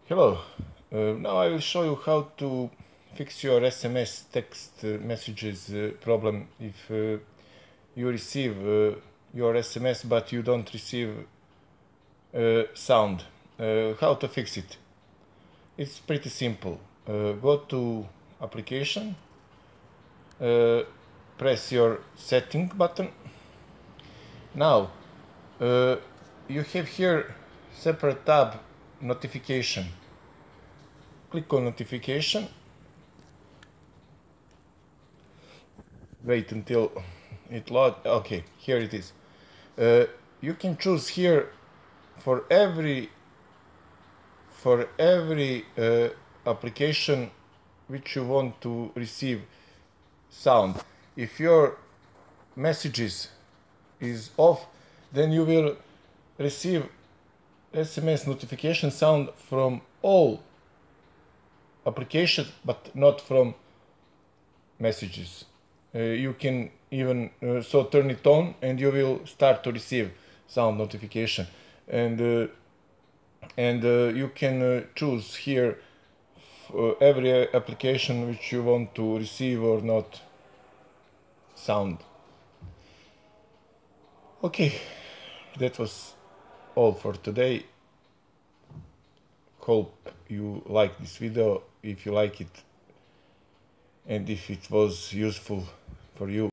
Hello, now I will show you how to fix your SMS text messages problem if you receive your SMS but you don't receive sound. How to fix it? It's pretty simple. Go to application, press your setting button. Now you have here separate tab notification. Click on notification. Wait until it loads. Okay, here it is. You can choose here for every application which you want to receive sound. If your messages is off, then you will receive SMS notification sound from all applications, but not from messages. You can even so turn it on and you will start to receive sound notification, and you can choose here every application which you want to receive or not sound. Okay, that was all for today. Hope you like this video. If you like it and if it was useful for you,